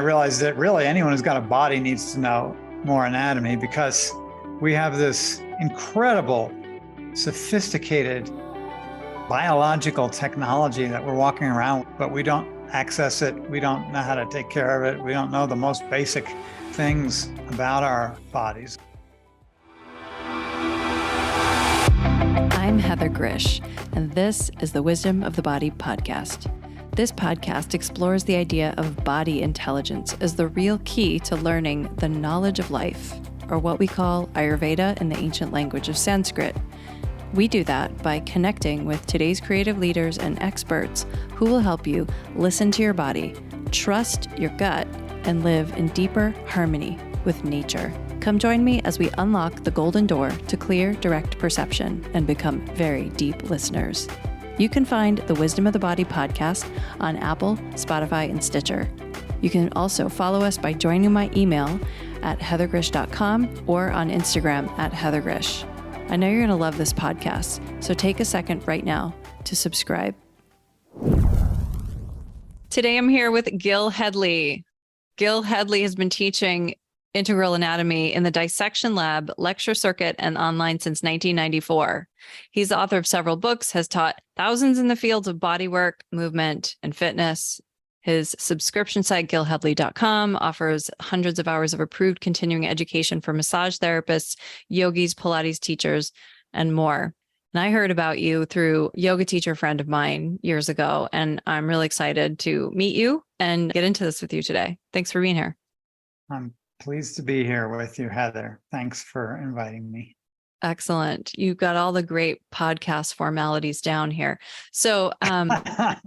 realized that really anyone who's got a body needs to know more anatomy, because we have this incredible, sophisticated biological technology that we're walking around, but we don't access it. We don't know how to take care of it. We don't know the most basic things about our bodies. I'm Heather Grzych, and this is the Wisdom of the Body podcast. This podcast explores the idea of body intelligence as the real key to learning the knowledge of life, or what we call Ayurveda in the ancient language of Sanskrit. We do that by connecting with today's creative leaders and experts who will help you listen to your body, trust your gut, and live in deeper harmony with nature. Come join me as we unlock the golden door to clear, direct perception and become very deep listeners. You can find the Wisdom of the Body podcast on Apple, Spotify, and Stitcher. You can also follow us by joining my email at heathergrzych.com or on Instagram at heathergrzych. I know you're going to love this podcast, so take a second right now to subscribe. Today I'm here with Gil Hedley. Gil Hedley has been teaching integral anatomy in the dissection lab, lecture circuit, and online since 1994. He's the author of several books, has taught thousands in the fields of bodywork, movement, and fitness. His subscription site, gilhedley.com, offers hundreds of hours of approved continuing education for massage therapists, yogis, Pilates teachers, and more. And I heard about you through a yoga teacher friend of mine years ago, and I'm really excited to meet you and get into this with you today. Thanks for being here. I'm pleased to be here with you, Heather. Thanks for inviting me. Excellent. You've got all the great podcast formalities down here. So I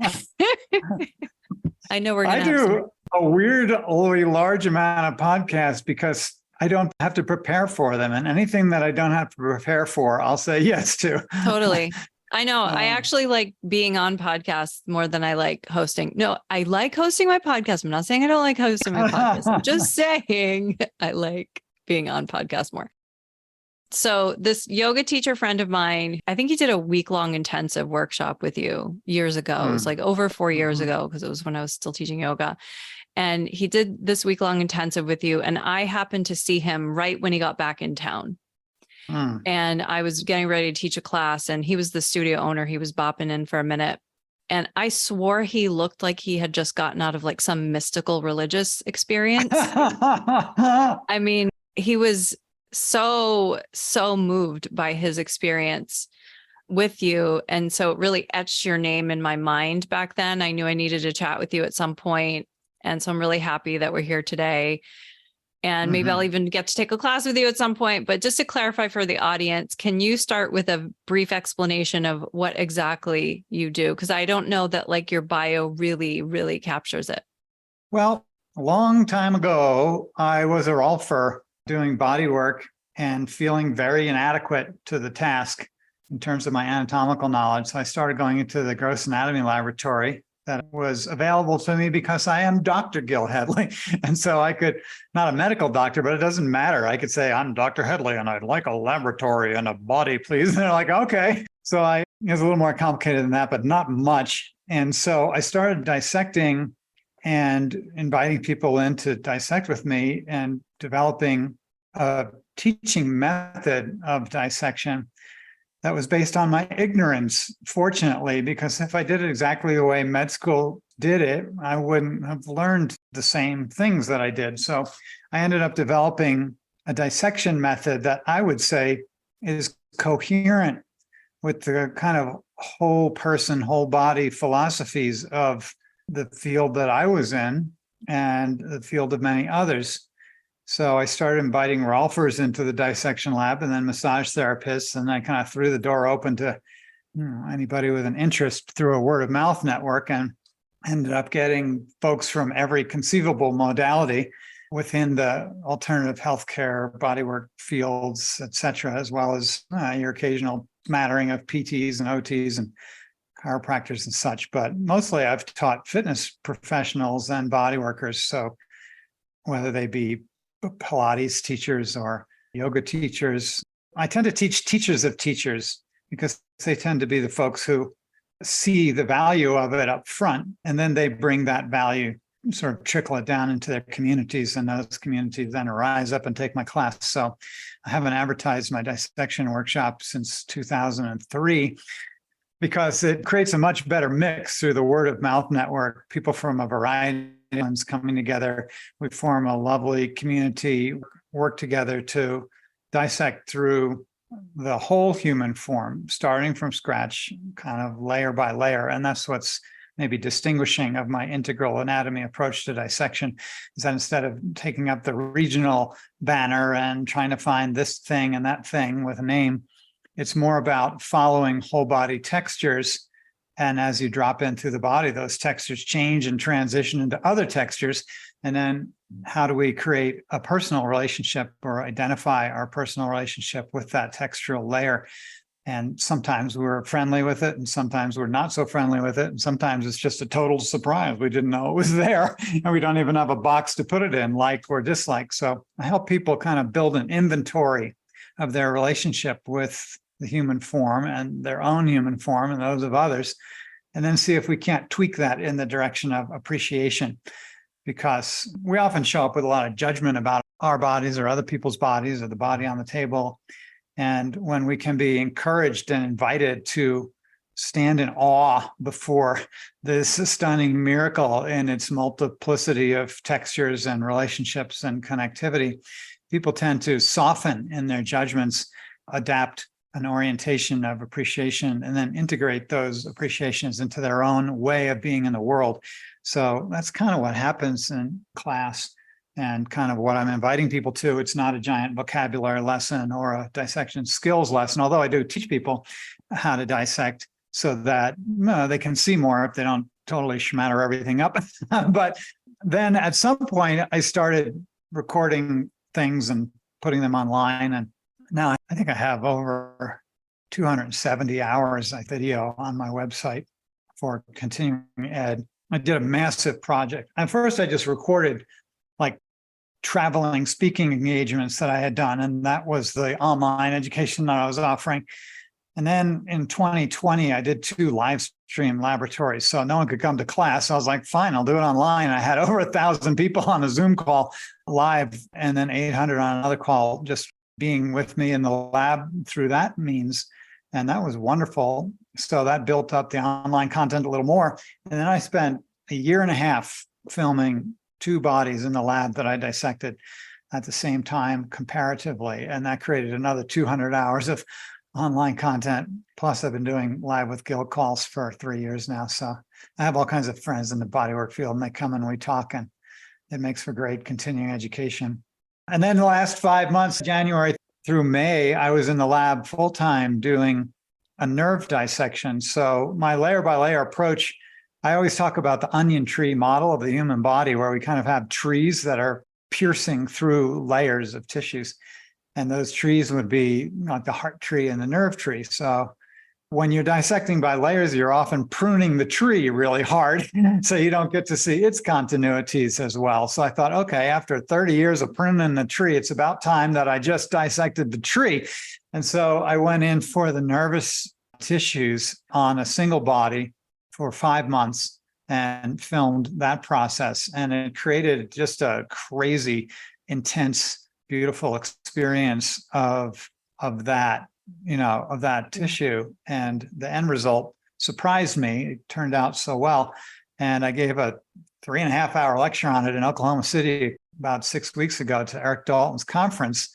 know we're going to do a weirdly large amount of podcasts because I don't have to prepare for them. And anything that I don't have to prepare for, I'll say yes to. Totally. I know. I actually like being on podcasts more than I like hosting. No, I like hosting my podcast. I'm not saying I don't like hosting my podcast. I'm just saying I like being on podcasts more. So this yoga teacher friend of mine, I think he did a week-long intensive workshop with you years ago. It was like over 4 years ago, because it was when I was still teaching yoga. And he did this week-long intensive with you. And I happened to see him right when he got back in town. And I was getting ready to teach a class, and he was the studio owner. He was bopping in for a minute. And I swore he looked like he had just gotten out of like some mystical religious experience. I mean, he was so moved by his experience with you. And so it really etched your name in my mind back then. I knew I needed to chat with you at some point. And so I'm really happy that we're here today. And maybe I'll even get to take a class with you at some point. But just to clarify for the audience, can you start with a brief explanation of what exactly you do? Because I don't know that like your bio really captures it. Well, a long time ago, I was a rolfer doing body work and feeling very inadequate to the task in terms of my anatomical knowledge. So I started going into the gross anatomy laboratory that was available to me because I am Dr. Gil Hedley. And so I could, not a medical doctor, but it doesn't matter. I could say, I'm Dr. Hedley and I'd like a laboratory and a body, please. And they're like, okay. So it was a little more complicated than that, but not much. And so I started dissecting and inviting people in to dissect with me and developing a teaching method of dissection that was based on my ignorance, fortunately, because if I did it exactly the way med school did it, I wouldn't have learned the same things that I did. So I ended up developing a dissection method that I would say is coherent with the kind of whole person, whole body philosophies of the field that I was in and the field of many others. So I started inviting rolfers into the dissection lab and then massage therapists. And I kind of threw the door open to anybody with an interest through a word of mouth network, and ended up getting folks from every conceivable modality within the alternative healthcare, bodywork fields, et cetera, as well as your occasional smattering of PTs and OTs and chiropractors and such. But mostly I've taught fitness professionals and body workers. So whether they be Pilates teachers or yoga teachers, I tend to teach teachers of teachers because they tend to be the folks who see the value of it up front, and then they bring that value sort of trickle it down into their communities, and those communities then rise up and take my class. So I haven't advertised my dissection workshop since 2003 because it creates a much better mix through the word of mouth network. People from a variety of ones coming together. We form a lovely community, work together to dissect through the whole human form, starting from scratch, kind of layer by layer. And that's what's maybe distinguishing of my integral anatomy approach to dissection, is that instead of taking up the regional banner and trying to find this thing and that thing with a name, it's more about following whole body textures. And as you drop in through the body, those textures change and transition into other textures. And then how do we create a personal relationship or identify our personal relationship with that textural layer? And sometimes we're friendly with it, and sometimes we're not so friendly with it. And sometimes it's just a total surprise. We didn't know it was there, and we don't even have a box to put it in, like or dislike. So I help people kind of build an inventory of their relationship with the human form and their own human form and those of others, and then see if we can't tweak that in the direction of appreciation. Because we often show up with a lot of judgment about our bodies or other people's bodies or the body on the table. And when we can be encouraged and invited to stand in awe before this stunning miracle in its multiplicity of textures and relationships and connectivity, people tend to soften in their judgments, adapt an orientation of appreciation, and then integrate those appreciations into their own way of being in the world. So that's kind of what happens in class. And kind of what I'm inviting people to. It's not a giant vocabulary lesson or a dissection skills lesson, although I do teach people how to dissect so that they can see more if they don't totally schmatter everything up. But then at some point, I started recording things and putting them online. And now I think I have over 270 hours of video on my website for continuing ed. I did a massive project. At first, I just recorded like traveling speaking engagements that I had done. And that was the online education that I was offering. And then in 2020, I did 2 live stream laboratories. So no one could come to class. I was like, fine, I'll do it online. I had over 1,000 people on a Zoom call live, and then 800 on another call, just being with me in the lab through that means. And that was wonderful. So that built up the online content a little more. And then I spent a year and a half filming 2 bodies in the lab that I dissected at the same time comparatively. And that created another 200 hours of online content. Plus, I've been doing live with Gil calls for 3 years now. So I have all kinds of friends in the bodywork field, and they come and we talk, and it makes for great continuing education. And then the last 5 months, January through May, I was in the lab full-time doing a nerve dissection. So my layer by layer approach, I always talk about the onion tree model of the human body, where we kind of have trees that are piercing through layers of tissues. And those trees would be like the heart tree and the nerve tree. So when you're dissecting by layers, you're often pruning the tree really hard. So you don't get to see its continuities as well. So I thought, okay, after 30 years of pruning the tree, it's about time that I just dissected the tree. And so I went in for the nervous tissues on a single body for 5 months and filmed that process. And it created just a crazy, intense, beautiful experience of that, of that tissue. And the end result surprised me. It turned out so well. And I gave a 3.5-hour lecture on it in Oklahoma City about 6 weeks ago to Eric Dalton's conference.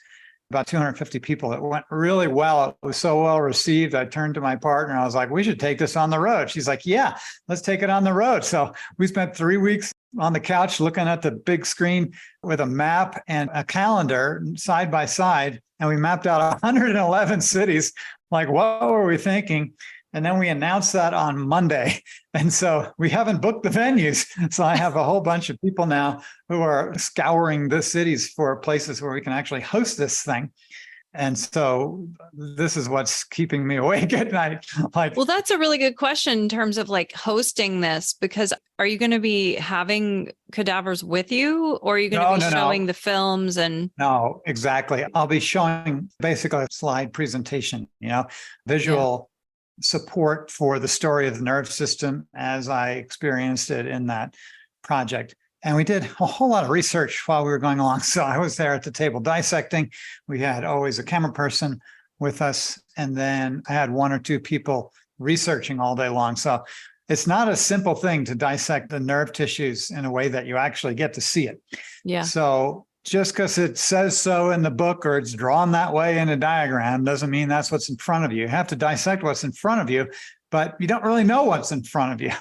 About 250 people. It went really well. It was so well received. I turned to my partner. I was like, we should take this on the road. She's like, yeah, let's take it on the road. So we spent 3 weeks on the couch looking at the big screen with a map and a calendar side by side. And we mapped out 111 cities. Like, what were we thinking? And then we announced that on Monday. And so we haven't booked the venues. So I have a whole bunch of people now who are scouring the cities for places where we can actually host this thing. And so this is what's keeping me awake at night. Well, that's a really good question in terms of like hosting this, because are you going to be having cadavers with you, or are you going to be showing the films? And no, exactly. I'll be showing basically a slide presentation, visual support for the story of the nerve system as I experienced it in that project. And we did a whole lot of research while we were going along. So I was there at the table dissecting. We had always a camera person with us. And then I had one or two people researching all day long. So it's not a simple thing to dissect the nerve tissues in a way that you actually get to see it. Yeah. So just because it says so in the book or it's drawn that way in a diagram doesn't mean that's what's in front of you. You have to dissect what's in front of you, but you don't really know what's in front of you,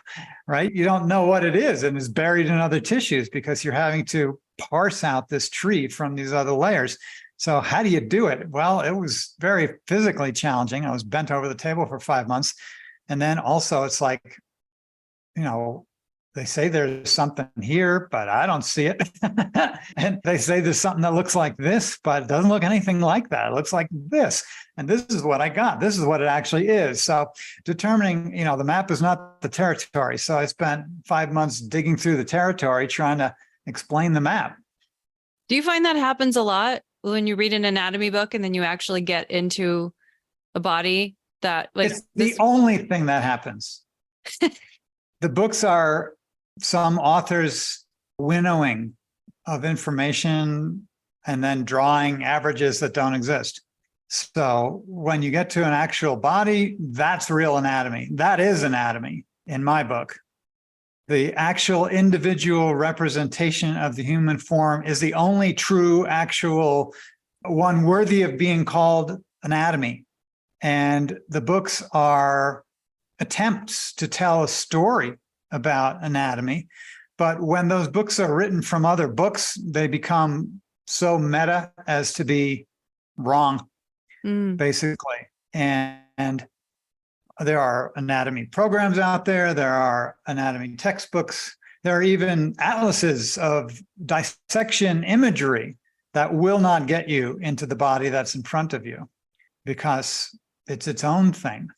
right? You don't know what it is and is buried in other tissues because you're having to parse out this tree from these other layers. So how do you do it? Well, it was very physically challenging. I was bent over the table for 5 months. And then also it's like, they say there's something here, but I don't see it. And they say there's something that looks like this, but it doesn't look anything like that. It looks like this. And this is what I got. This is what it actually is. So determining, the map is not the territory. So I spent 5 months digging through the territory, trying to explain the map. Do you find that happens a lot when you read an anatomy book and then you actually get into a body that it's the only thing that happens. The books are some authors winnowing of information and then drawing averages that don't exist. So when you get to an actual body, that's real anatomy. That is anatomy in my book. The actual individual representation of the human form is the only true, actual one worthy of being called anatomy. And the books are attempts to tell a story about anatomy. But when those books are written from other books, they become so meta as to be wrong, basically. And there are anatomy programs out there. There are anatomy textbooks. There are even atlases of dissection imagery that will not get you into the body that's in front of you because it's its own thing.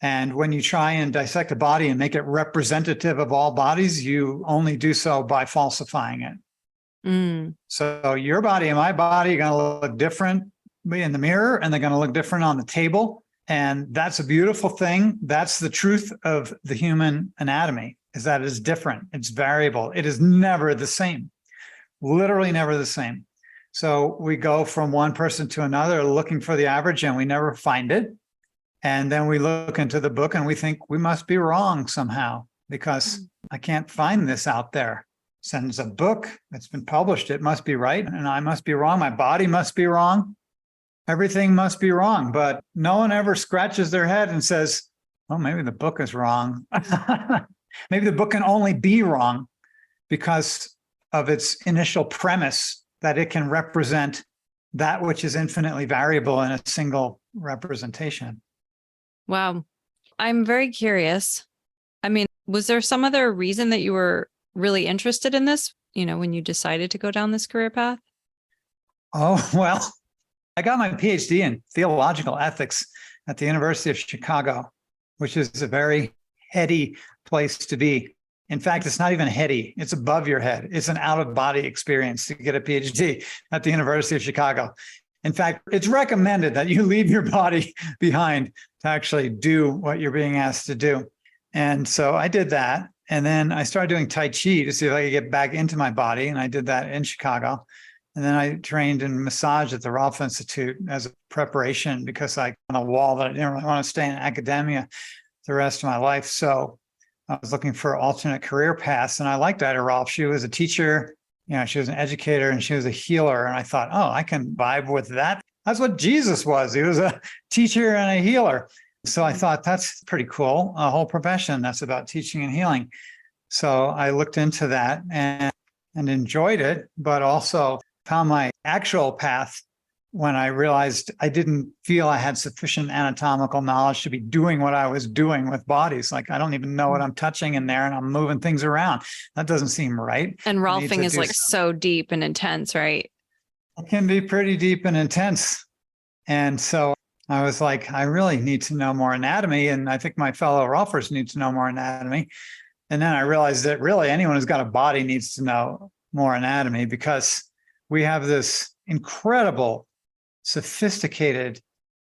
And when you try and dissect a body and make it representative of all bodies, you only do so by falsifying it. So your body and my body are going to look different in the mirror, and they're going to look different on the table. And that's a beautiful thing. That's the truth of the human anatomy, is that it is different. It's variable. It is never the same, literally never the same. So we go from one person to another looking for the average, and we never find it. And then we look into the book and we think we must be wrong somehow because I can't find this out there. Sends a book that's been published. It must be right. And I must be wrong. My body must be wrong. Everything must be wrong. But no one ever scratches their head and says, well, maybe the book is wrong. Maybe the book can only be wrong because of its initial premise that it can represent that which is infinitely variable in a single representation. Wow. I'm very curious. I mean, was there some other reason that you were really interested in this, when you decided to go down this career path? Oh, well, I got my PhD in theological ethics at the University of Chicago, which is a very heady place to be. In fact, it's not even heady. It's above your head. It's an out-of-body experience to get a PhD at the University of Chicago. In fact, it's recommended that you leave your body behind to actually do what you're being asked to do. And so I did that. And then I started doing Tai Chi to see if I could get back into my body. And I did that in Chicago. And then I trained in massage at the Rolf Institute as a preparation because I on a wall that I didn't really want to stay in academia the rest of my life. So I was looking for alternate career paths. And I liked Ida Rolf. She was a teacher. She was an educator and she was a healer. And I thought, I can vibe with that. That's what Jesus was. He was a teacher and a healer. So I thought that's pretty cool. A whole profession that's about teaching and healing. So I looked into that and enjoyed it, but also found my actual path when I realized I didn't feel I had sufficient anatomical knowledge to be doing what I was doing with bodies. Like, I don't even know what I'm touching in there and I'm moving things around. That doesn't seem right. And Rolfing is like so deep and intense, right? It can be pretty deep and intense. And so I was like, I really need to know more anatomy. And I think my fellow Rolfers need to know more anatomy. And then I realized that really anyone who's got a body needs to know more anatomy because we have this incredible sophisticated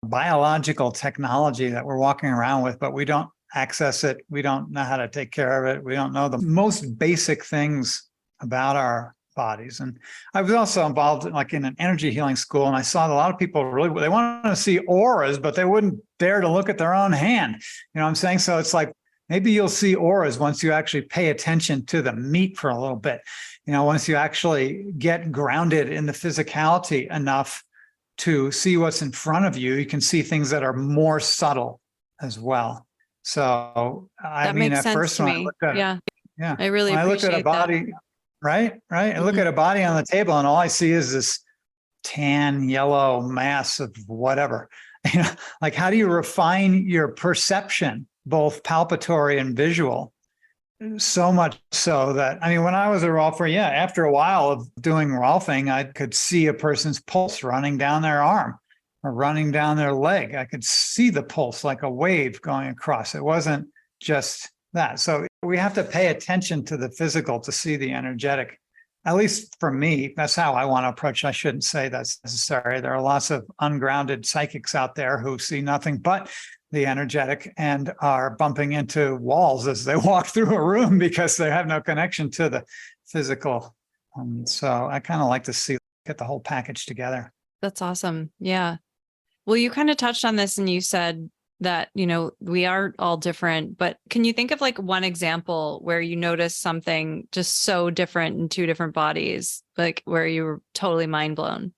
biological technology that we're walking around with, but we don't access it. We don't know how to take care of it. We don't know the most basic things about our bodies. And I was also involved in an energy healing school, and I saw a lot of people they wanted to see auras, but they wouldn't dare to look at their own hand. You know what I'm saying? So it's like, maybe you'll see auras once you actually pay attention to the meat for a little bit. Once you actually get grounded in the physicality enough to see what's in front of you, you can see things that are more subtle as well. So That makes at sense first to when I me. looked at Yeah. I really when I looked appreciate at a body, that. right? I look at a body on the table, and all I see is this tan yellow mass of whatever. Like, how do you refine your perception, both palpatory and visual? So much so that, when I was a rolfer, after a while of doing rolfing, I could see a person's pulse running down their arm or running down their leg. I could see the pulse like a wave going across. It wasn't just that. So we have to pay attention to the physical to see the energetic. At least for me, that's how I want to approach it. I shouldn't say that's necessary. There are lots of ungrounded psychics out there who see nothing but the energetic and are bumping into walls as they walk through a room because they have no connection to the physical. So I kind of like to get the whole package together. That's awesome. Yeah. Well, you kind of touched on this and you said that, we are all different, but can you think of like one example where you noticed something just so different in two different bodies, like where you were totally mind blown?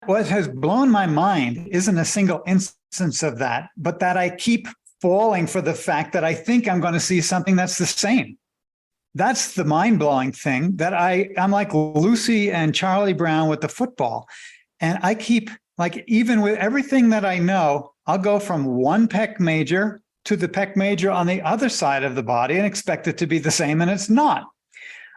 What has blown my mind isn't a single instance of that, but that I keep falling for the fact that I think I'm going to see something that's the same. That's the mind-blowing thing, that I'm like Lucy and Charlie Brown with the football. And I keep, like, even with everything that I know, I'll go from one pec major to the pec major on the other side of the body and expect it to be the same, and it's not.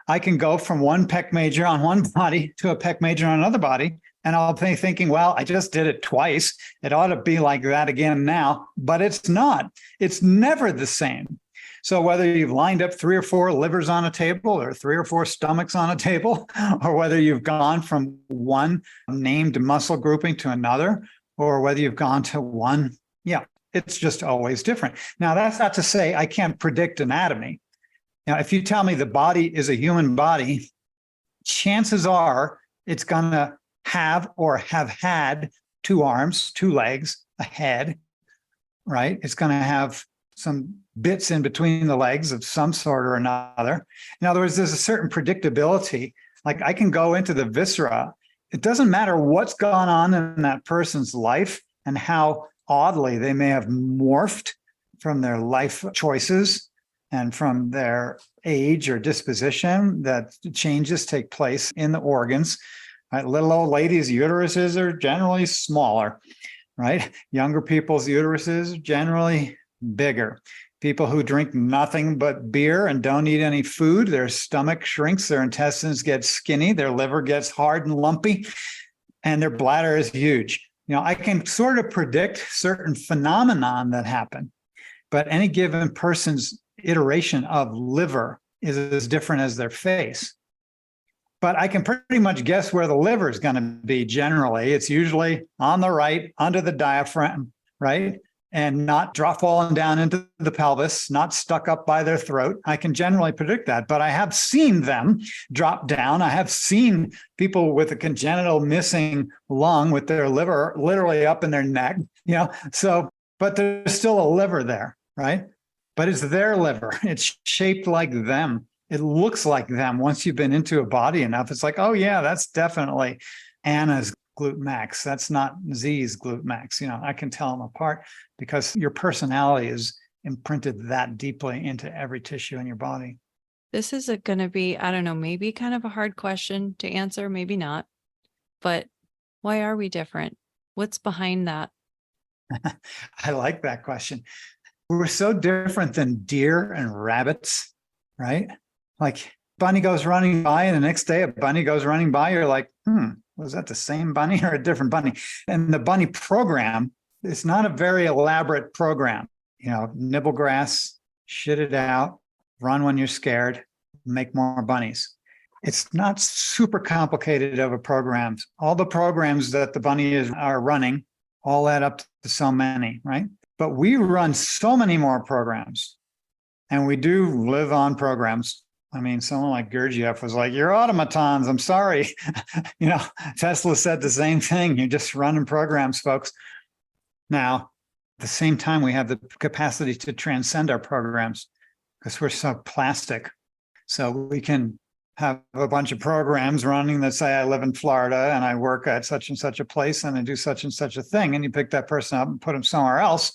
I can go from one pec major on one body to a pec major on another body, and I'll be thinking, well, I just did it twice. It ought to be like that again now, but it's not. It's never the same. So whether you've lined up 3 or 4 livers on a table or 3 or 4 stomachs on a table, or whether you've gone from one named muscle grouping to another, or whether you've gone to one, it's just always different. Now, that's not to say I can't predict anatomy. Now, if you tell me the body is a human body, chances are it's going to have or have had 2 arms, 2 legs, a head, right? It's going to have some bits in between the legs of some sort or another. In other words, there's a certain predictability. Like, I can go into the viscera. It doesn't matter what's gone on in that person's life and how oddly they may have morphed from their life choices and from their age or disposition, that changes take place in the organs. Right? Little old ladies' uteruses are generally smaller, right? Younger people's uteruses are generally bigger. People who drink nothing but beer and don't eat any food, their stomach shrinks, their intestines get skinny, their liver gets hard and lumpy, and their bladder is huge. I can sort of predict certain phenomenon that happen, but any given person's iteration of liver is as different as their face. But I can pretty much guess where the liver is going to be generally. It's usually on the right, under the diaphragm, right? And not falling down into the pelvis, not stuck up by their throat. I can generally predict that, but I have seen them drop down. I have seen people with a congenital missing lung with their liver literally up in their neck, but there's still a liver there, right? But it's their liver. It's shaped like them. It looks like them. Once you've been into a body enough, it's like, oh yeah, that's definitely Anna's glute max. That's not Z's glute max. I can tell them apart because your personality is imprinted that deeply into every tissue in your body. This is going to be, I don't know, maybe kind of a hard question to answer, maybe not. But why are we different? What's behind that? I like that question. We're so different than deer and rabbits, right? Like, bunny goes running by, and the next day a bunny goes running by, you're like, was that the same bunny or a different bunny? And the bunny program is not a very elaborate program. Nibble grass, shit it out, run when you're scared, make more bunnies. It's not super complicated of a program. All the programs that the bunnies are running all add up to so many, right? But we run so many more programs, and we do live on programs. I mean, someone like Gurdjieff was like, "You're automatons. I'm sorry." Tesla said the same thing. You're just running programs, folks. Now, at the same time, we have the capacity to transcend our programs because we're so plastic. So we can have a bunch of programs running that say, I live in Florida and I work at such and such a place and I do such and such a thing. And you pick that person up and put them somewhere else,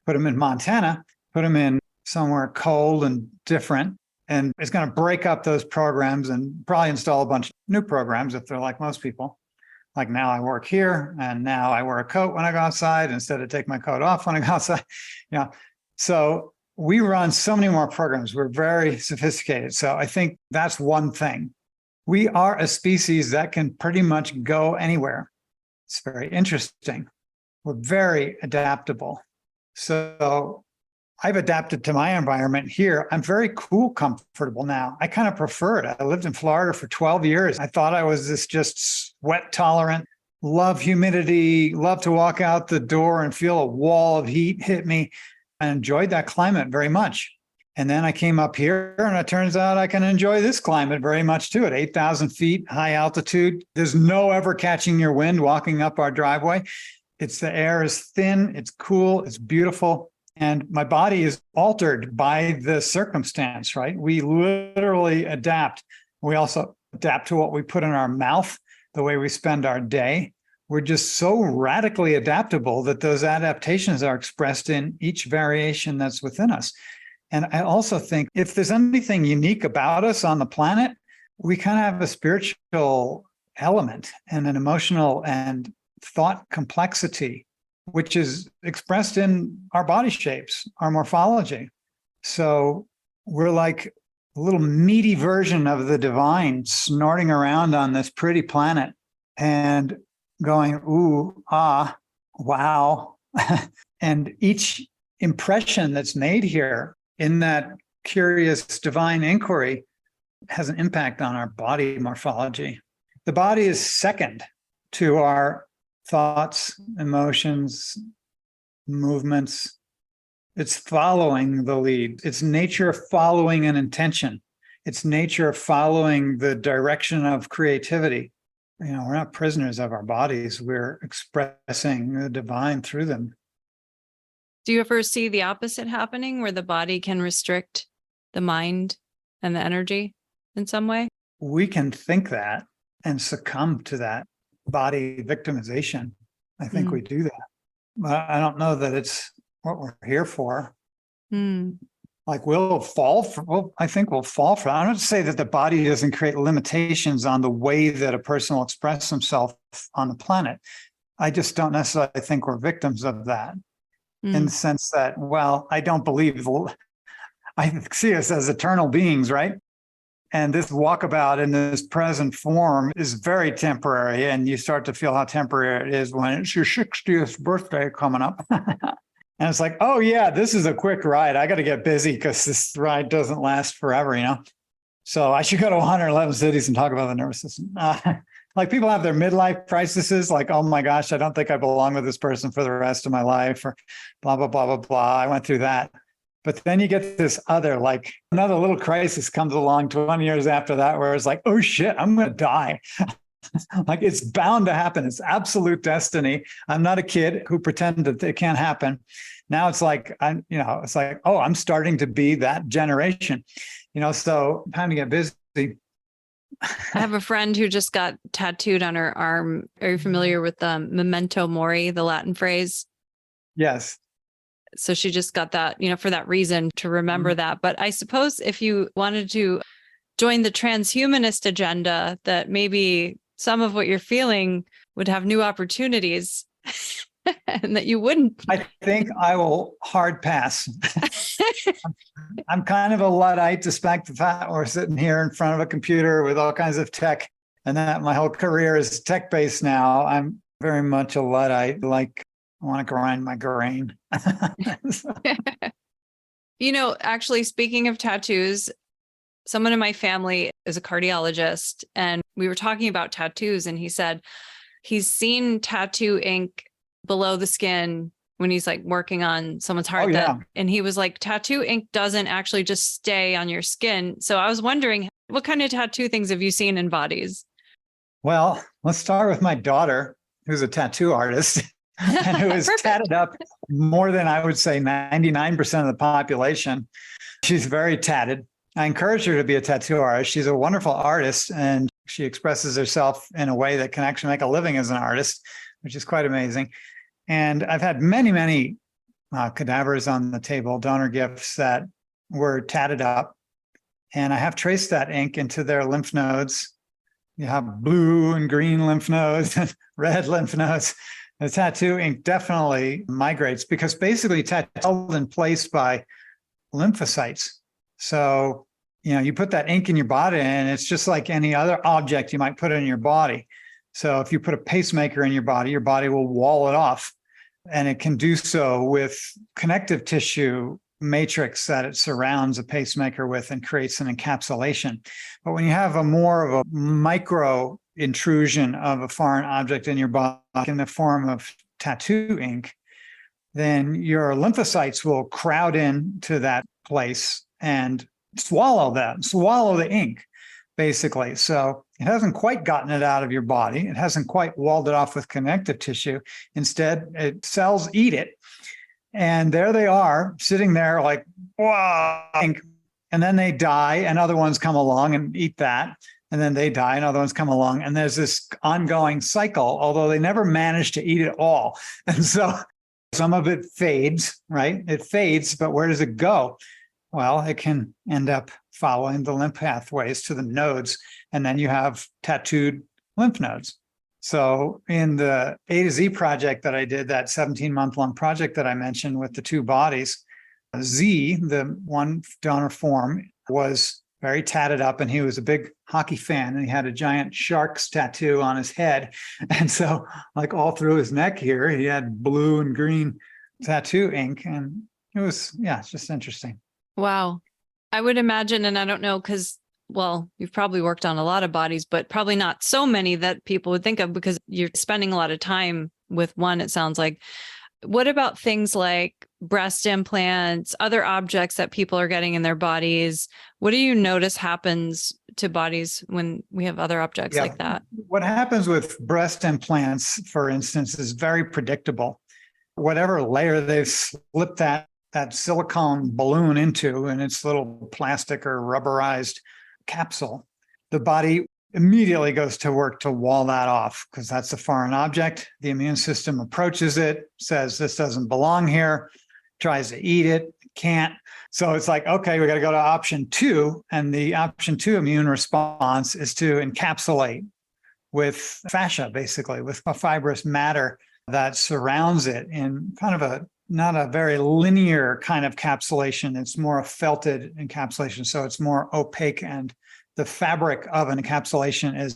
put them in Montana, put them in somewhere cold and different. And it's going to break up those programs and probably install a bunch of new programs if they're like most people. Like now I work here and now I wear a coat when I go outside instead of take my coat off when I go outside. So we run so many more programs. We're very sophisticated. So I think that's one thing. We are a species that can pretty much go anywhere. It's very interesting. We're very adaptable. So I've adapted to my environment here. I'm very cool, comfortable now. I kind of prefer it. I lived in Florida for 12 years. I thought I was this just sweat tolerant, love humidity, love to walk out the door and feel a wall of heat hit me. I enjoyed that climate very much. And then I came up here and it turns out I can enjoy this climate very much too. At 8,000 feet, high altitude, there's no ever catching your wind walking up our driveway. The air is thin, it's cool, it's beautiful. And my body is altered by the circumstance, right? We literally adapt. We also adapt to what we put in our mouth, the way we spend our day. We're just so radically adaptable that those adaptations are expressed in each variation that's within us. And I also think if there's anything unique about us on the planet, we kind of have a spiritual element and an emotional and thought complexity, which is expressed in our body shapes, our morphology. So we're like a little meaty version of the divine snorting around on this pretty planet and going, ooh, ah, wow. And each impression that's made here in that curious divine inquiry has an impact on our body morphology. The body is second to our thoughts, emotions, movements. It's following the lead. It's nature following an intention. It's nature following the direction of creativity. We're not prisoners of our bodies. We're expressing the divine through them. Do you ever see the opposite happening where the body can restrict the mind and the energy in some way? We can think that and succumb to that body victimization. I think we do that. But I don't know that it's what we're here for. Like I think we'll fall for it. I don't say that the body doesn't create limitations on the way that a person will express himself on the planet. I just don't necessarily think we're victims of that in the sense that, I don't believe, I see us as eternal beings, right? And this walkabout in this present form is very temporary. And you start to feel how temporary it is when it's your 60th birthday coming up. And it's like, oh, yeah, this is a quick ride. I got to get busy because this ride doesn't last forever, So I should go to 111 cities and talk about the nervous system. Like people have their midlife crises, like, oh, my gosh, I don't think I belong with this person for the rest of my life or blah, blah, blah, blah, blah. I went through that. But then you get this other, like another little crisis comes along 20 years after that, where it's like, oh, shit, I'm going to die. Like it's bound to happen. It's absolute destiny. I'm not a kid who pretended it can't happen. Now it's like, I'm starting to be that generation, so time to get busy. I have a friend who just got tattooed on her arm. Are you familiar with memento mori, the Latin phrase? Yes. So she just got that, for that reason to remember that. But I suppose if you wanted to join the transhumanist agenda, that maybe some of what you're feeling would have new opportunities and that you wouldn't. I think I will hard pass. I'm kind of a Luddite, despite the fact we're sitting here in front of a computer with all kinds of tech, and that my whole career is tech-based now. I'm very much a Luddite, like I want to grind my grain. Actually, speaking of tattoos, someone in my family is a cardiologist, and we were talking about tattoos, and he said he's seen tattoo ink below the skin when he's like working on someone's heart. Oh, yeah. And he was like, tattoo ink doesn't actually just stay on your skin. So I was wondering, what kind of tattoo things have you seen in bodies? Well, let's start with my daughter, who's a tattoo artist and who is Perfect. tatted up more than I would say 99% of the population. She's very tatted. I encourage her to be a tattoo artist. She's a wonderful artist, and she expresses herself in a way that can actually make a living as an artist, which is quite amazing. And I've had many, many cadavers on the table, donor gifts that were tatted up. And I have traced that ink into their lymph nodes. You have blue and green lymph nodes and red lymph nodes. The tattoo ink definitely migrates because basically tattoo is held in place by lymphocytes. So, you put that ink in your body and it's just like any other object you might put in your body. So if you put a pacemaker in your body will wall it off, and it can do so with connective tissue matrix that it surrounds a pacemaker with and creates an encapsulation. But when you have a more of a micro intrusion of a foreign object in your body in the form of tattoo ink, then your lymphocytes will crowd into that place and swallow the ink, basically. So it hasn't quite gotten it out of your body. It hasn't quite walled it off with connective tissue. Instead, cells eat it. And there they are, sitting there like, wow, and then they die, and other ones come along and eat that. And then they die, and other ones come along. And there's this ongoing cycle, although they never manage to eat it all. And so some of it fades, right? It fades, but where does it go? Well, it can end up following the lymph pathways to the nodes, and then you have tattooed lymph nodes. So in the A to Z project that I did, that 17-month-long project that I mentioned with the two bodies, Z, the one donor form, was very tatted up, and he was a big hockey fan, and he had a giant shark's tattoo on his head. And so like all through his neck here, he had blue and green tattoo ink, and it was, it's just interesting. Wow. I would imagine, and I don't know, because, well, you've probably worked on a lot of bodies, but probably not so many that people would think of because you're spending a lot of time with one, it sounds like. What about things like breast implants, other objects that people are getting in their bodies? What do you notice happens to bodies when we have other objects like that? What happens with breast implants, for instance, is very predictable. Whatever layer they've slipped that silicone balloon into in its little plastic or rubberized capsule, the body immediately goes to work to wall that off because that's a foreign object. The immune system approaches it, says this doesn't belong here, tries to eat it, can't. So it's like, okay, we got to go to option 2. And the option 2 immune response is to encapsulate with fascia, basically, with a fibrous matter that surrounds it in kind of not a very linear kind of capsulation. It's more a felted encapsulation. So it's more opaque, and the fabric of an encapsulation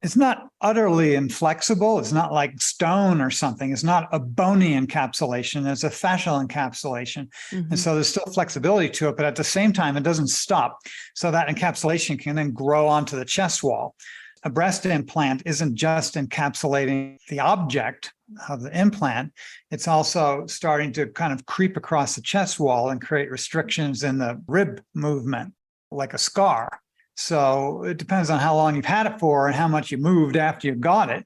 it's not utterly inflexible. It's not like stone or something. It's not a bony encapsulation. It's a fascial encapsulation. Mm-hmm. And so there's still flexibility to it, but at the same time, it doesn't stop. So that encapsulation can then grow onto the chest wall. A breast implant isn't just encapsulating the object of the implant. It's also starting to kind of creep across the chest wall and create restrictions in the rib movement, like a scar. So it depends on how long you've had it for and how much you moved after you got it.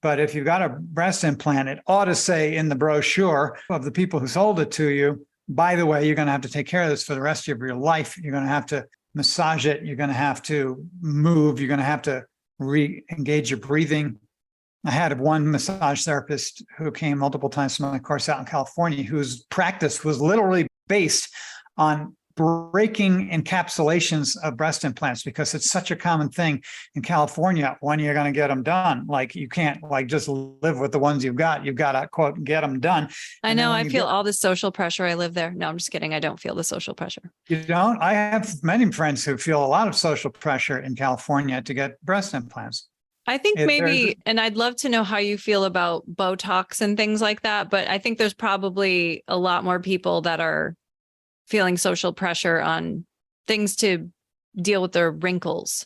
But if you've got a breast implant, it ought to say in the brochure of the people who sold it to you, by the way, you're going to have to take care of this for the rest of your life. You're going to have to massage it. You're going to have to move. You're going to have to re-engage your breathing. I had one massage therapist who came multiple times to my course out in California, whose practice was literally based on breaking encapsulations of breast implants because it's such a common thing in California when you're going to get them done. Like you can't just live with the ones you've got. You've got to, quote, get them done. I know. I feel all the social pressure. I live there. No, I'm just kidding. I don't feel the social pressure. You don't? I have many friends who feel a lot of social pressure in California to get breast implants. I think maybe, and I'd love to know how you feel about Botox and things like that, but I think there's probably a lot more people that are feeling social pressure on things to deal with their wrinkles.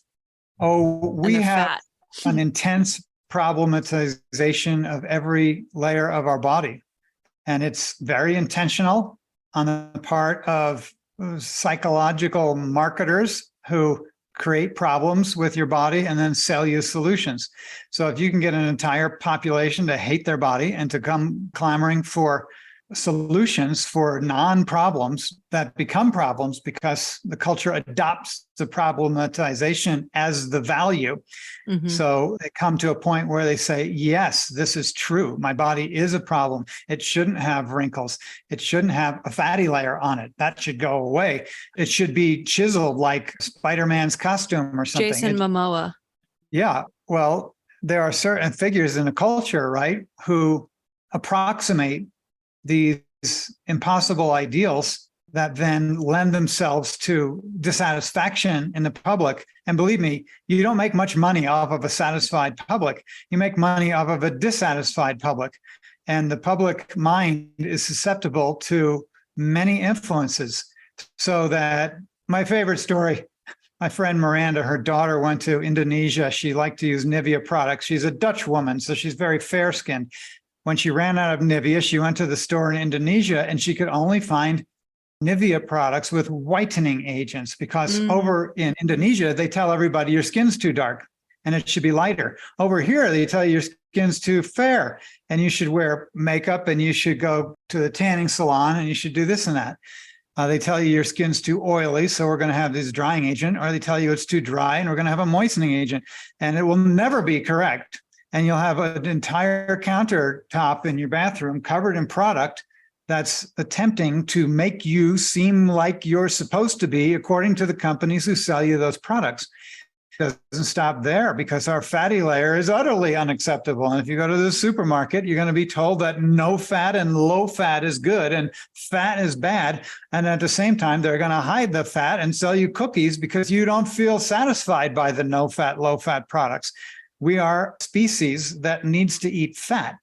Oh, we have an intense problematization of every layer of our body. And it's very intentional on the part of psychological marketers who create problems with your body and then sell you solutions. So if you can get an entire population to hate their body and to come clamoring for solutions for non-problems that become problems because the culture adopts the problematization as the value. Mhm. So they come to a point where they say, yes, this is true. My body is a problem. It shouldn't have wrinkles. It shouldn't have a fatty layer on it. That should go away. It should be chiseled like Spider-Man's costume or something. Jason Momoa. Yeah. Well, there are certain figures in the culture, right, who approximate these impossible ideals that then lend themselves to dissatisfaction in the public. And believe me, you don't make much money off of a satisfied public. You make money off of a dissatisfied public. And the public mind is susceptible to many influences. So that my favorite story, my friend Miranda, her daughter went to Indonesia. She liked to use Nivea products. She's a Dutch woman, so she's very fair-skinned. When she ran out of Nivea, she went to the store in Indonesia and she could only find Nivea products with whitening agents because over in Indonesia, they tell everybody your skin's too dark and it should be lighter. Over here, they tell you your skin's too fair and you should wear makeup and you should go to the tanning salon and you should do this and that. They tell you your skin's too oily, so we're going to have this drying agent, or they tell you it's too dry and we're going to have a moistening agent, and it will never be correct. And you'll have an entire countertop in your bathroom covered in product that's attempting to make you seem like you're supposed to be according to the companies who sell you those products. It doesn't stop there because our fatty layer is utterly unacceptable. And if you go to the supermarket, you're going to be told that no fat and low fat is good and fat is bad. And at the same time, they're going to hide the fat and sell you cookies because you don't feel satisfied by the no fat, low fat products. We are a species that needs to eat fat.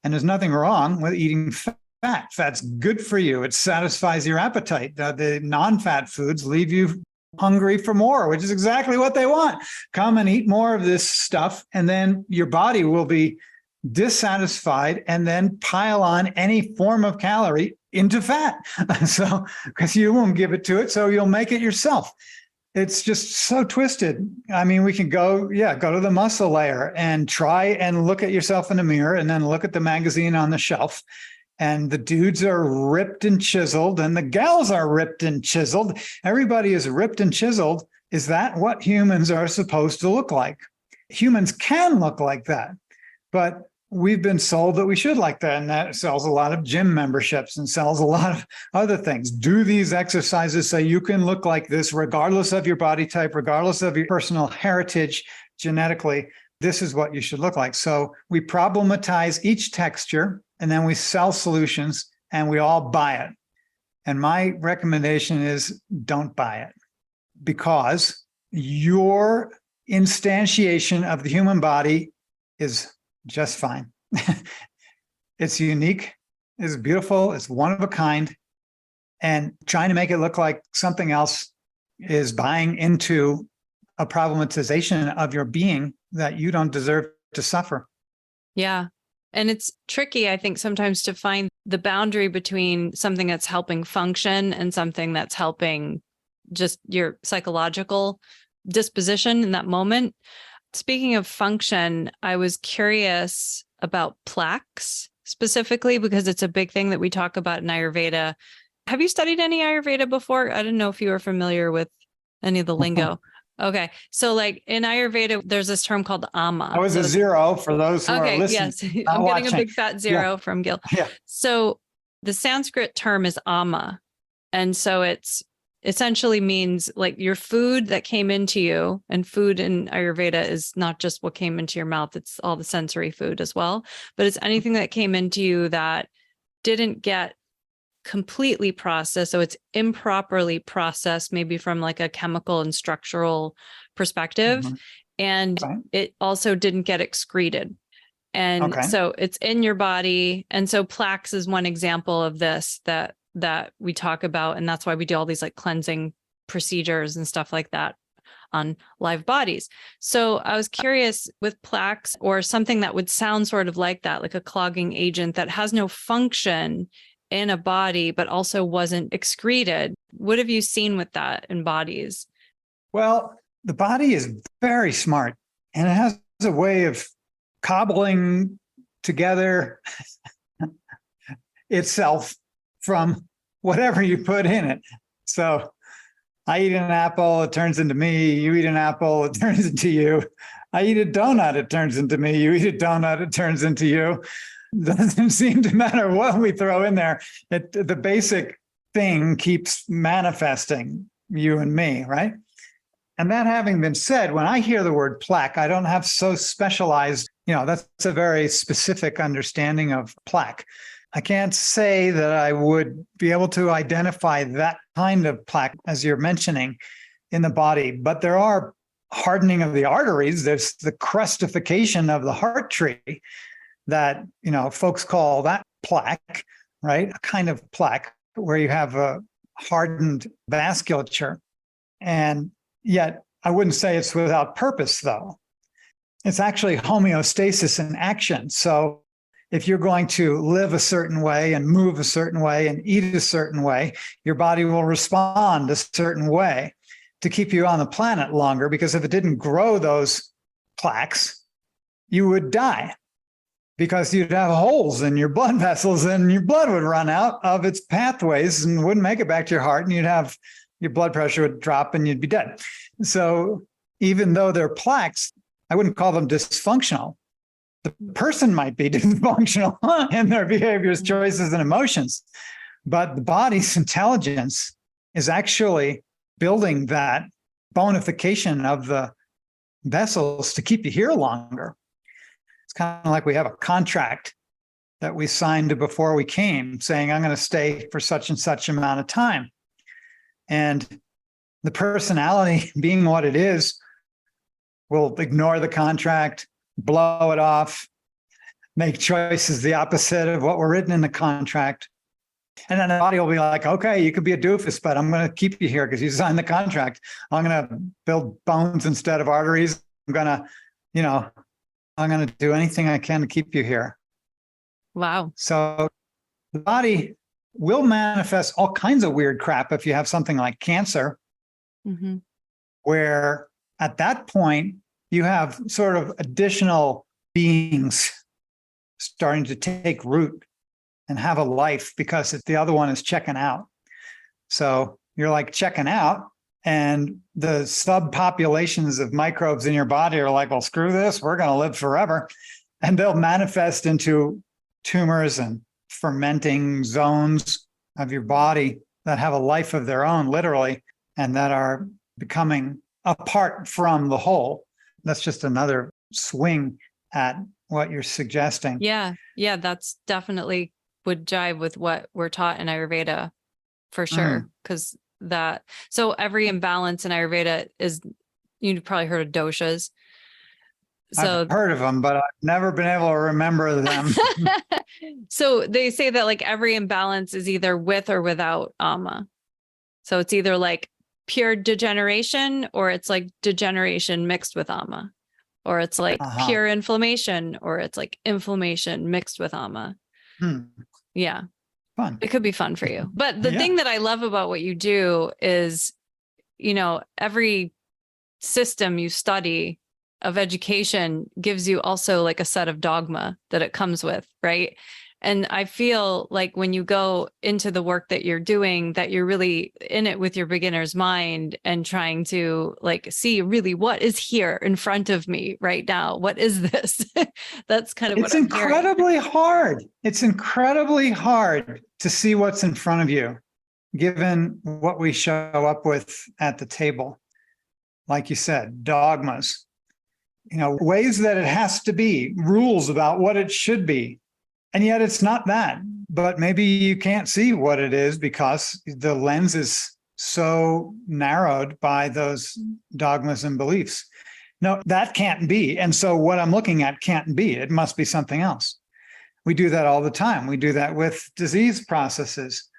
And there's nothing wrong with eating fat. Fat's good for you. It satisfies your appetite. The non-fat foods leave you hungry for more, which is exactly what they want. Come and eat more of this stuff, and then your body will be dissatisfied and then pile on any form of calorie into fat. So, because you won't give it to it, so you'll make it yourself. It's just so twisted. I mean, we can go to the muscle layer and try and look at yourself in the mirror and then look at the magazine on the shelf. And the dudes are ripped and chiseled and the gals are ripped and chiseled. Everybody is ripped and chiseled. Is that what humans are supposed to look like? Humans can look like that, but we've been sold that we should like that. And that sells a lot of gym memberships and sells a lot of other things. Do these exercises so you can look like this, regardless of your body type, regardless of your personal heritage, genetically. This is what you should look like. So we problematize each texture and then we sell solutions and we all buy it. And my recommendation is don't buy it, because your instantiation of the human body is just fine. It's unique, it's beautiful, it's one of a kind. And trying to make it look like something else is buying into a problematization of your being that you don't deserve to suffer. Yeah. And it's tricky, I think, sometimes to find the boundary between something that's helping function and something that's helping just your psychological disposition in that moment. Speaking of function, I was curious about plaques specifically because it's a big thing that we talk about in Ayurveda. Have you studied any Ayurveda before? I didn't know if you were familiar with any of the lingo. Okay. So like in Ayurveda, there's this term called ama. I was a zero for those who are listening. Yes. I'm getting a big fat zero from Gil. Yeah. So the Sanskrit term is ama. And so it's essentially means like your food that came into you, and food in Ayurveda is not just what came into your mouth, it's all the sensory food as well, but it's anything that came into you that didn't get completely processed. So it's improperly processed, maybe from like a chemical and structural perspective. Mm-hmm. And it also didn't get excreted. And so it's in your body. And so plaques is one example of this that we talk about. And that's why we do all these like cleansing procedures and stuff like that on live bodies. So I was curious, with plaques or something that would sound sort of like that, like a clogging agent that has no function in a body, but also wasn't excreted. What have you seen with that in bodies? Well, the body is very smart, and it has a way of cobbling together itself from whatever you put in it. So I eat an apple, it turns into me. You eat an apple, it turns into you. I eat a donut, it turns into me. You eat a donut, it turns into you. Doesn't seem to matter what we throw in there. The basic thing keeps manifesting, you and me, right? And that having been said, when I hear the word plaque, I don't have so specialized, that's a very specific understanding of plaque. I can't say that I would be able to identify that kind of plaque, as you're mentioning, in the body, but there are hardening of the arteries. There's the crustification of the heart tree that, folks call that plaque, right? A kind of plaque where you have a hardened vasculature. And yet I wouldn't say it's without purpose, though. It's actually homeostasis in action. So if you're going to live a certain way and move a certain way and eat a certain way, your body will respond a certain way to keep you on the planet longer, because if it didn't grow those plaques, you would die, because you'd have holes in your blood vessels and your blood would run out of its pathways and wouldn't make it back to your heart, and your blood pressure would drop and you'd be dead. So even though they're plaques, I wouldn't call them dysfunctional. The person might be dysfunctional in their behaviors, choices, and emotions, but the body's intelligence is actually building that bonification of the vessels to keep you here longer. It's kind of like we have a contract that we signed before we came saying, I'm going to stay for such and such amount of time. And the personality, being what it is, will ignore the contract, blow it off, make choices the opposite of what were written in the contract. And then the body will be like, okay, you could be a doofus, but I'm going to keep you here because you signed the contract. I'm going to build bones instead of arteries. I'm going to do anything I can to keep you here. Wow. So the body will manifest all kinds of weird crap if you have something like cancer, where at that point, you have sort of additional beings starting to take root and have a life because the other one is checking out. So you're like checking out, and the subpopulations of microbes in your body are like, well, screw this, we're going to live forever. And they'll manifest into tumors and fermenting zones of your body that have a life of their own, literally, and that are becoming apart from the whole. That's just another swing at what you're suggesting. Yeah. That's definitely would jive with what we're taught in Ayurveda for sure. Because so every imbalance in Ayurveda is, you've probably heard of doshas. So I've heard of them, but I've never been able to remember them. So they say that like every imbalance is either with or without ama. So it's either like pure degeneration, or it's like degeneration mixed with ama, or it's like pure inflammation, or it's like inflammation mixed with ama. Yeah. Fun. It could be fun for you. But the thing that I love about what you do is, every system you study of education gives you also like a set of dogma that it comes with, right? And I feel like when you go into the work that you're doing, that you're really in it with your beginner's mind and trying to like see really what is here in front of me right now. What is this? That's kind of it's incredibly hard. It's incredibly hard to see what's in front of you, given what we show up with at the table. Like you said, dogmas, ways that it has to be, rules about what it should be. And yet it's not that, but maybe you can't see what it is because the lens is so narrowed by those dogmas and beliefs. No, that can't be. And so what I'm looking at can't be. It must be something else. We do that all the time. We do that with disease processes.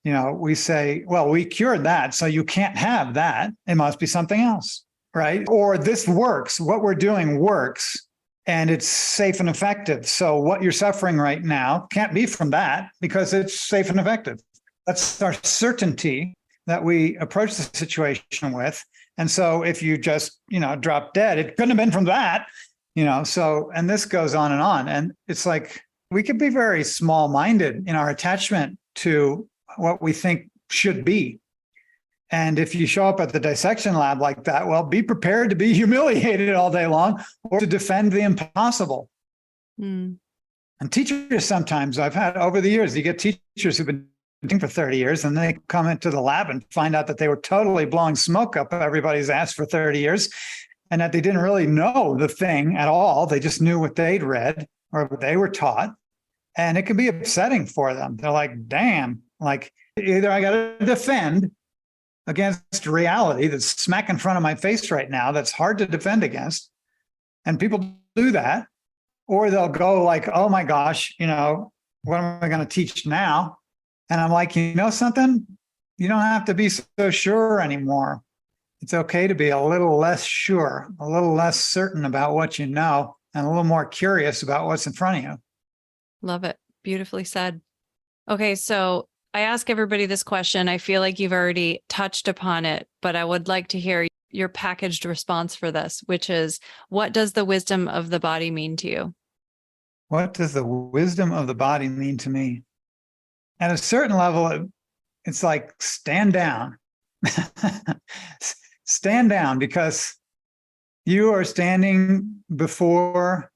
We say, well, we cured that, so you can't have that. It must be something else. right? Or this works. What we're doing works and it's safe and effective. So what you're suffering right now can't be from that because it's safe and effective. That's our certainty that we approach the situation with. And so if you just, drop dead, it couldn't have been from that, so, and this goes on. And it's like, we could be very small-minded in our attachment to what we think should be. And if you show up at the dissection lab like that, well, be prepared to be humiliated all day long or to defend the impossible. And teachers sometimes, I've had over the years, you get teachers who've been teaching for 30 years and they come into the lab and find out that they were totally blowing smoke up everybody's ass for 30 years and that they didn't really know the thing at all. They just knew what they'd read or what they were taught. And it can be upsetting for them. They're like, damn, like either I got to defend against reality that's smack in front of my face right now, that's hard to defend against. And people do that. Or they'll go like, oh my gosh, what am I going to teach now? And I'm like, something? You don't have to be so sure anymore. It's okay to be a little less sure, a little less certain about what you know, and a little more curious about what's in front of you. Love it. Beautifully said. Okay, so I ask everybody this question. I feel like you've already touched upon it, but I would like to hear your packaged response for this, which is, what does the wisdom of the body mean to you? What does the wisdom of the body mean to me? At a certain level, it's like stand down. Stand down, because you are standing before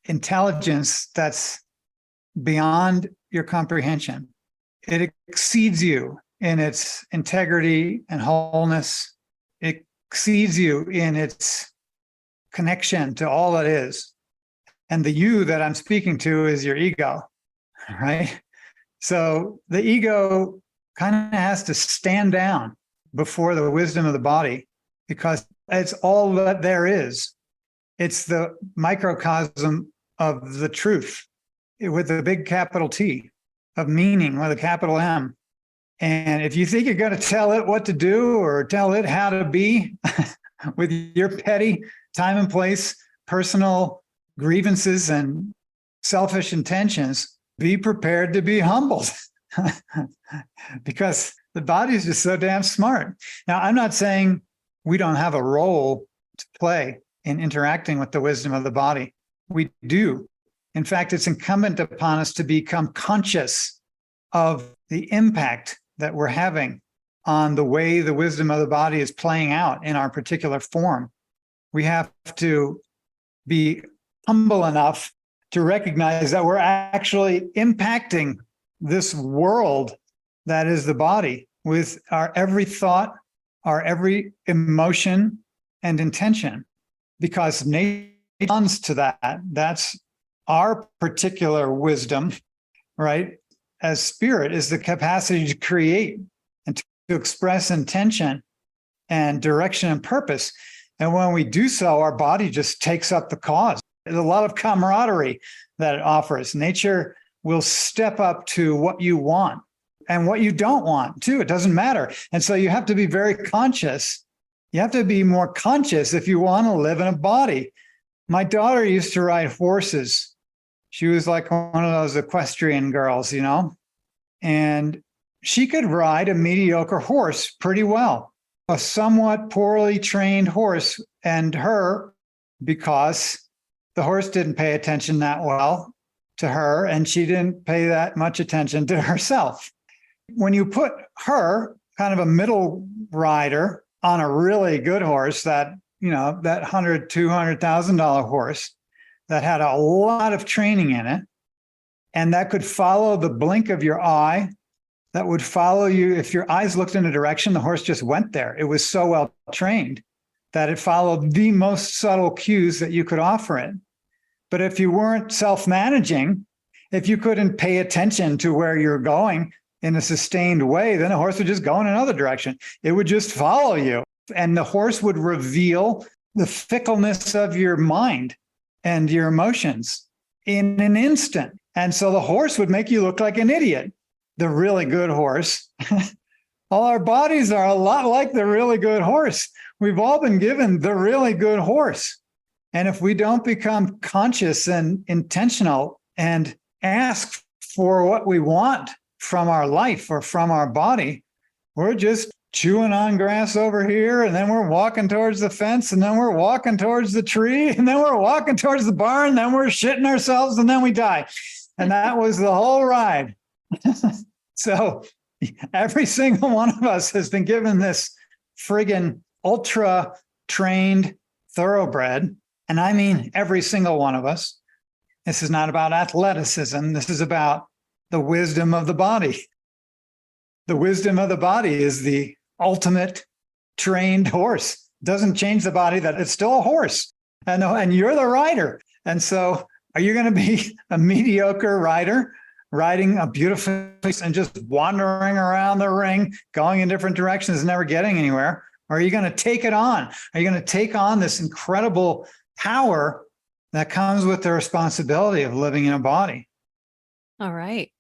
intelligence that's beyond your comprehension. It exceeds you in its integrity and wholeness. It exceeds you in its connection to all that is. And the you that I'm speaking to is your ego, right? So the ego kind of has to stand down before the wisdom of the body because it's all that there is. It's the microcosm of the truth with a big capital T, of meaning with a capital M. And if you think you're going to tell it what to do or tell it how to be with your petty time and place, personal grievances and selfish intentions, be prepared to be humbled because the body is just so damn smart. Now, I'm not saying we don't have a role to play in interacting with the wisdom of the body. We do. In fact, it's incumbent upon us to become conscious of the impact that we're having on the way the wisdom of the body is playing out in our particular form. We have to be humble enough to recognize that we're actually impacting this world that is the body with our every thought, our every emotion and intention, because nature responds to that. That's our particular wisdom, right? As spirit is the capacity to create and to express intention and direction and purpose. And when we do so, our body just takes up the cause. There's a lot of camaraderie that it offers. Nature will step up to what you want and what you don't want too. It doesn't matter. And so you have to be very conscious. You have to be more conscious if you want to live in a body. My daughter used to ride horses. She was like one of those equestrian girls, and she could ride a mediocre horse pretty well, a somewhat poorly trained horse, and her, because the horse didn't pay attention that well to her, and she didn't pay that much attention to herself. When you put her, kind of a middle rider, on a really good horse, that $100,000, $200,000 horse that had a lot of training in it, and that could follow the blink of your eye, that would follow you. If your eyes looked in a direction, the horse just went there. It was so well trained that it followed the most subtle cues that you could offer it. But if you weren't self-managing, if you couldn't pay attention to where you're going in a sustained way, then the horse would just go in another direction. It would just follow you. And the horse would reveal the fickleness of your mind and your emotions in an instant. And so the horse would make you look like an idiot. The really good horse All our bodies are a lot like the really good horse. We've all been given the really good horse. And if we don't become conscious and intentional and ask for what we want from our life or from our body, we're just chewing on grass over here, and then we're walking towards the fence, and then we're walking towards the tree, and then we're walking towards the barn, and then we're shitting ourselves, and then we die. And that was the whole ride. So every single one of us has been given this friggin' ultra trained thoroughbred. And I mean, every single one of us. This is not about athleticism. This is about the wisdom of the body. The wisdom of the body is the ultimate trained horse. Doesn't change the body, that it's still a horse. And you're the rider. And so are you going to be a mediocre rider, riding a beautiful place and just wandering around the ring, going in different directions, never getting anywhere? Or are you going to take it on? Are you going to take on this incredible power that comes with the responsibility of living in a body? All right.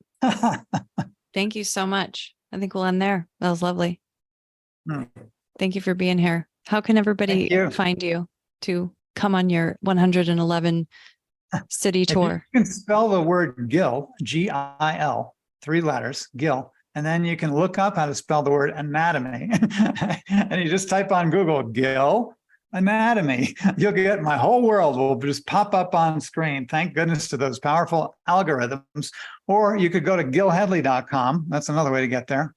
Thank you so much. I think we'll end there. That was lovely. Thank you for being here. How can everybody find you to come on your 111 city tour? You can spell the word Gil, Gil, 3 letters, Gil, and then you can look up how to spell the word anatomy. And you just type on Google, Gil anatomy. You'll get my whole world will just pop up on screen. Thank goodness to those powerful algorithms. Or you could go to gilhedley.com. That's another way to get there.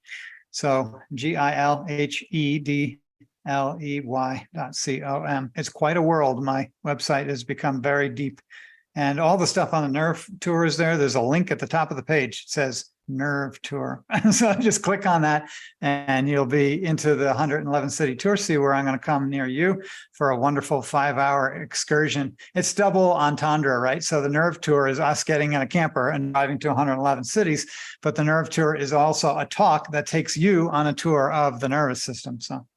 So GILHEDLEY.com. It's quite a world. My website has become very deep. And all the stuff on the nerve tour is there. There's a link at the top of the page. It says nerve tour. So just click on that and you'll be into the 111 city tour. See where I'm going to come near you for a wonderful 5-hour excursion. It's double entendre, right? So the nerve tour is us getting in a camper and driving to 111 cities, but the nerve tour is also a talk that takes you on a tour of the nervous system. So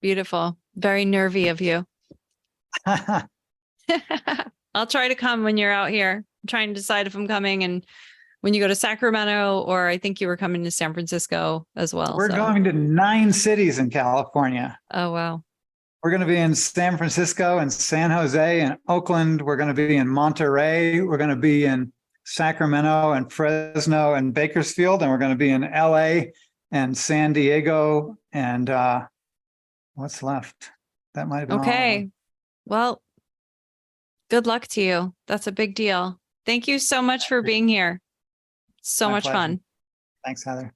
beautiful. Very nervy of you. I'll try to come when you're out here. I'm trying to decide if I'm coming, and when you go to Sacramento, or I think you were coming to San Francisco as well. We're going to 9 cities in California. Oh, wow. We're going to be in San Francisco and San Jose and Oakland. We're going to be in Monterey. We're going to be in Sacramento and Fresno and Bakersfield. And we're going to be in LA and San Diego. And what's left? That might have been okay. Well, good luck to you. That's a big deal. Thank you so much for being here. So much fun. Thanks, Heather.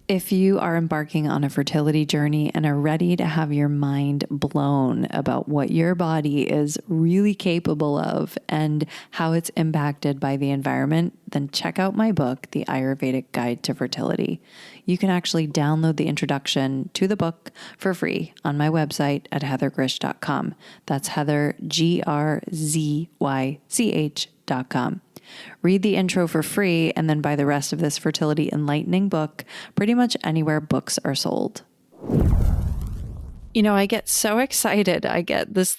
If you are embarking on a fertility journey and are ready to have your mind blown about what your body is really capable of and how it's impacted by the environment, then check out my book, The Ayurvedic Guide to Fertility. You can actually download the introduction to the book for free on my website at heathergrzych.com. That's Heather, GRZYCH.com. Read the intro for free and then buy the rest of this fertility enlightening book pretty much anywhere books are sold. You know, I get so excited. I get this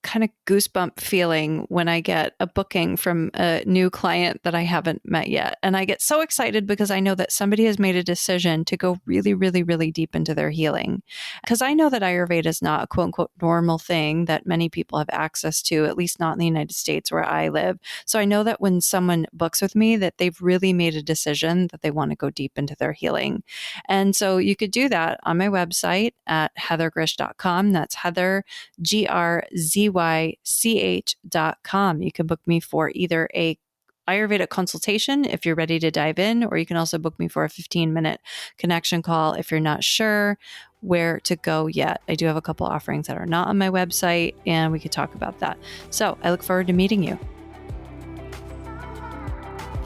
kind of goosebump feeling when I get a booking from a new client that I haven't met yet. And I get so excited because I know that somebody has made a decision to go really, really, really deep into their healing. Because I know that Ayurveda is not a quote unquote normal thing that many people have access to, at least not in the United States where I live. So I know that when someone books with me, that they've really made a decision that they want to go deep into their healing. And so you could do that on my website at heathergrzych.com. That's Heather, GRZYCH.com. You can book me for either a Ayurvedic consultation if you're ready to dive in, or you can also book me for a 15-minute connection call if you're not sure where to go yet. I do have a couple offerings that are not on my website, and we could talk about that. So I look forward to meeting you.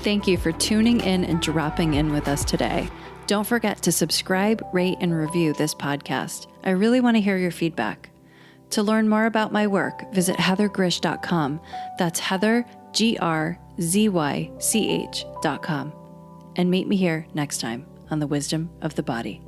Thank you for tuning in and dropping in with us today. Don't forget to subscribe, rate, and review this podcast. I really want to hear your feedback. To learn more about my work, visit heathergrzych.com. That's Heather, GRZYCH.com. And meet me here next time on The Wisdom of the Body.